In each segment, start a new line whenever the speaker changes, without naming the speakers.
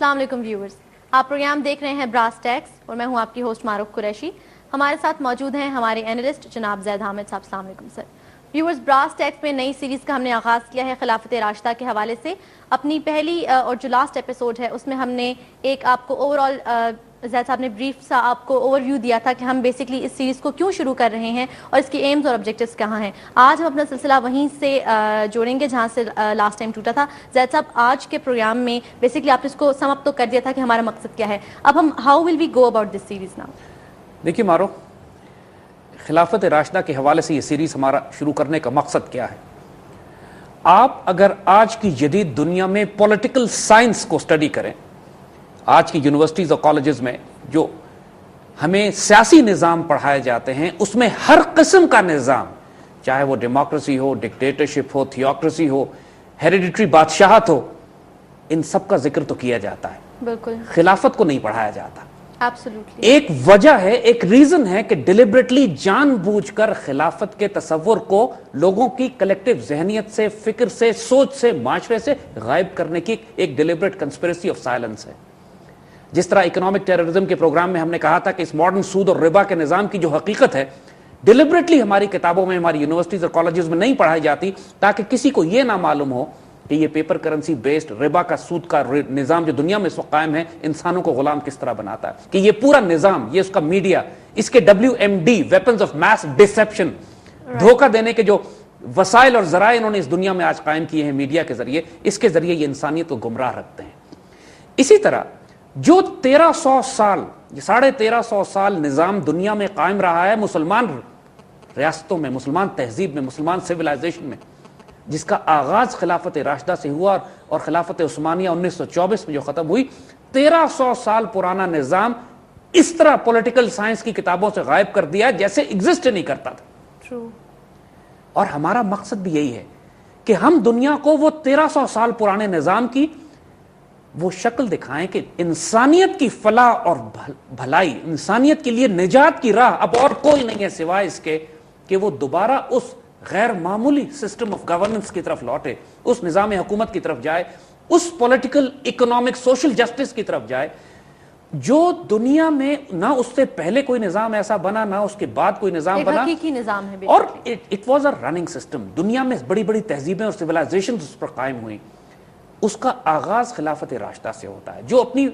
السلام علیکم ویورز، آپ پروگرام دیکھ رہے ہیں براس ٹیکس اور میں ہوں آپ کی ہوسٹ معروف قریشی. ہمارے ساتھ موجود ہیں ہمارے اینالسٹ جناب زید حامد صاحب. السلام علیکم سر. ویورز، براس ٹیکس میں نئی سیریز کا ہم نے آغاز کیا ہے خلافت راشدہ کے حوالے سے. اپنی پہلی اور جو لاسٹ ایپیسوڈ ہے اس میں ہم نے ایک آپ کو اوور آل زید صاحب نے بریف سا آپ کو اوور ویو دیا تھا کہ ہم بیسکلی اس سیریز کو کیوں شروع کر رہے ہیں اور اس کی ایمز اور آبجیکٹیوز کہاں ہیں. آج ہم اپنا سلسلہ وہیں سے جوڑیں گے جہاں سے لاسٹ ٹائم ٹوٹا تھا. زید صاحب، آج کے پروگرام میں بیسکلی آپ نے اس کو سم اپ تو کر دیا تھا کہ ہمارا مقصد کیا ہے. اب ہم how will we go about this series now?
دیکھیے مارو، خلافت راشدہ کے حوالے سے یہ سیریز ہمارا شروع کرنے کا مقصد کیا ہے. آپ اگر آج کی جدید دنیا میں پولیٹیکل سائنس کو اسٹڈی کریں، آج کی یونیورسٹیز اور کالجز میں جو ہمیں سیاسی نظام پڑھائے جاتے ہیں اس میں ہر قسم کا نظام، چاہے وہ ڈیموکریسی ہو، ڈکٹیٹرشپ ہو، تھیوکریسی ہو، ہیریڈیٹری بادشاہت ہو، ان سب کا ذکر تو کیا جاتا ہے.
بالکل.
خلافت کو نہیں پڑھایا جاتا.
ایبسولوٹلی.
ایک وجہ ہے، ایک ریزن ہے کہ ڈیلیبریٹلی جان بوجھ کر خلافت کے تصور کو لوگوں کی کلیکٹیو ذہنیت سے، فکر سے، سوچ سے، معاشرے سے غائب کرنے کی ایک ڈیلیبریٹ کنسپریسی آف سائلنس ہے. جس طرح اکنامک ٹیررزم کے پروگرام میں ہم نے کہا تھا کہ اس ماڈرن سود اور ربا کے نظام کی جو حقیقت ہے ڈیلیبریٹلی ہماری کتابوں میں، ہماری یونیورسٹیز اور کالجز میں نہیں پڑھائی جاتی تاکہ کسی کو یہ نہ معلوم ہو کہ یہ پیپر کرنسی بیسڈ ربا کا سود کا نظام جو دنیا میں اس وقت قائم ہے انسانوں کو غلام کس طرح بناتا ہے. کہ یہ پورا نظام، یہ اس کا میڈیا، اس کے WMD weapons of mass deception, دھوکہ دینے کے جو وسائل اور ذرائع انہوں نے اس دنیا میں آج قائم کیے ہیں میڈیا کے ذریعے، اس کے ذریعے یہ انسانیت کو گمراہ رکھتے ہیں. اسی طرح جو 1300 سال، 1350 سال نظام دنیا میں قائم رہا ہے مسلمان ریاستوں میں، مسلمان تہذیب میں، مسلمان سیولائزیشن میں، جس کا آغاز خلافت راشدہ سے ہوا اور خلافت عثمانیہ 1924 میں جو ختم ہوئی، 1300 سال پرانا نظام اس طرح پولیٹیکل سائنس کی کتابوں سے غائب کر دیا جیسے ایگزسٹ نہیں کرتا تھا.
True.
اور ہمارا مقصد بھی یہی ہے کہ ہم دنیا کو وہ 1300 سال پرانے نظام کی وہ شکل دکھائیں کہ انسانیت کی فلاح اور بھلائی، انسانیت کے لیے نجات کی راہ اب اور کوئی نہیں ہے سوائے اس کے کہ وہ دوبارہ اس غیر معمولی سسٹم آف گورننس کی طرف لوٹے، اس نظام حکومت کی طرف جائے، اس پولیٹیکل، اکنامک، سوشل جسٹس کی طرف جائے جو دنیا میں نہ اس سے پہلے کوئی نظام ایسا بنا، نہ اس کے بعد کوئی نظام بنا.
حقیقی نظام ہے
اور it was a running system. دنیا میں بڑی بڑی تہذیبیں اور سیولائزیشن اس پر قائم ہوئی. اس کا آغاز خلافت راشدہ سے ہوتا ہے جو اپنی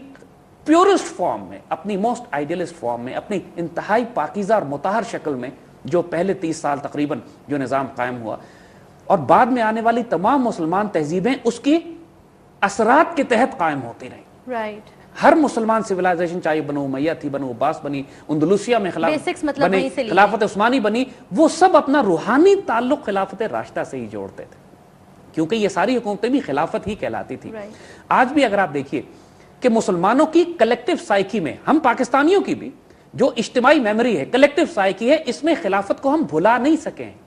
پیورسٹ فارم میں، اپنی موسٹ آئیڈیلسٹ فارم میں، اپنی انتہائی پاکیزہ اور مطہر شکل میں، جو پہلے 30 سال تقریباً جو نظام قائم ہوا اور بعد میں آنے والی تمام مسلمان تہذیبیں اس کی اثرات کے تحت قائم ہوتی رہیں.
رائٹ.
ہر مسلمان سیولائزیشن، چاہے بنو امیہ تھی، بنو عباس بنی، اندلوسیہ میں بنی، خلافت عثمانی بنی، وہ سب اپنا روحانی تعلق خلافت راشدہ سے ہی جوڑتے تھے کیونکہ یہ ساری حکومتیں بھی خلافت ہی کہلاتی تھی. آج بھی اگر آپ دیکھیے کہ مسلمانوں کی کلیکٹیو سائیکی میں، ہم پاکستانیوں کی بھی جو اجتماعی میموری ہے، کلیکٹیو سائیکی ہے، اس میں خلافت کو ہم بھلا نہیں سکے ہیں.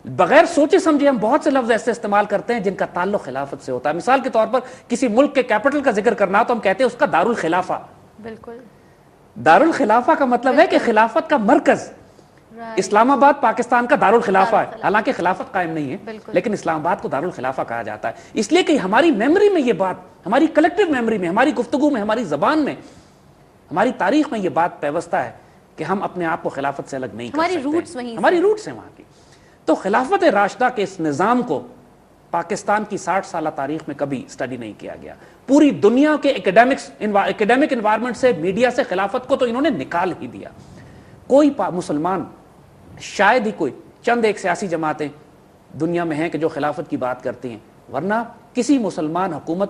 بغیر سوچے سمجھے ہم بہت سے لفظ ایسے استعمال کرتے ہیں جن کا تعلق خلافت سے ہوتا ہے. مثال کے طور پر کسی ملک کے کیپٹل کا ذکر کرنا تو ہم کہتے ہیں اس کا دارالخلافہ. بالکل. دارالخلافہ کا مطلب ہے کہ خلافت کا مرکز. اسلام آباد پاکستان کا دارالخلافہ ہے، حالانکہ خلافت قائم نہیں ہے لیکن اسلام آباد کو دارالخلافہ کہا جاتا ہے اس لیے کہ ہماری میموری میں یہ بات، ہماری کلیکٹیو میموری میں، ہماری گفتگو میں، ہماری زبان میں، ہماری تاریخ میں یہ بات پیوستہ ہے کہ ہم اپنے آپ کو خلافت سے الگ نہیں کر سکتے. ہماری روٹس ہیں وہاں کی. تو خلافت راشدہ کے اس نظام کو پاکستان کی 60 سالہ تاریخ میں کبھی اسٹڈی نہیں کیا گیا. پوری دنیا کے اکیڈیمک انوائرمنٹ سے، میڈیا سے خلافت کو تو انہوں نے نکال ہی دیا. کوئی مسلمان، شاید ہی کوئی چند ایک سیاسی جماعتیں دنیا میں ہیں کہ جو خلافت کی بات کرتی ہیں، ورنہ کسی مسلمان حکومت،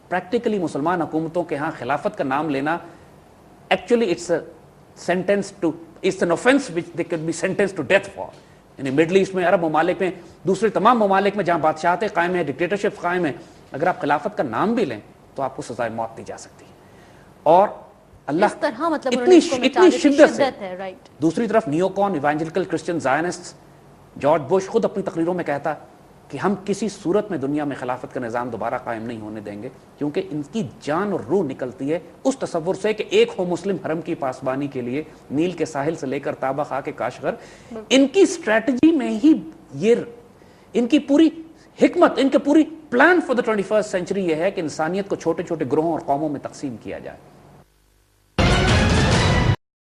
پریکٹیکلی مسلمان حکومتوں کے ہاں خلافت کا نام لینا actually it's an offense which they could be sentenced to death for. یعنی مڈل ایسٹ میں، عرب ممالک میں، دوسرے تمام ممالک میں جہاں بادشاہتیں قائم ہیں، ڈکٹیٹرشپ قائم ہے، اگر آپ خلافت کا نام بھی لیں تو آپ کو سزائے موت دی جا سکتی ہے. اور اللہ اتنی شدت سے. دوسری طرف نیوکون، ایوانجلیکل کرسچن زائنسٹ، جارج بش خود اپنی تقریروں میں کہتا کہ ہم کسی صورت میں دنیا میں خلافت کا نظام دوبارہ قائم نہیں ہونے دیں گے کیونکہ ان کی جان اور روح نکلتی ہے اس تصور سے کہ ایک ہو مسلم حرم کی پاسبانی کے لیے نیل کے ساحل سے لے کر تابہ خاک کاشغر. ان کی اسٹریٹجی میں ہی یہ، ان کی پوری حکمت، ان کے پوری plan for the 21st century یہ ہے کہ انسانیت کو چھوٹے چھوٹے گروہوں اور قوموں میں تقسیم کیا جائے.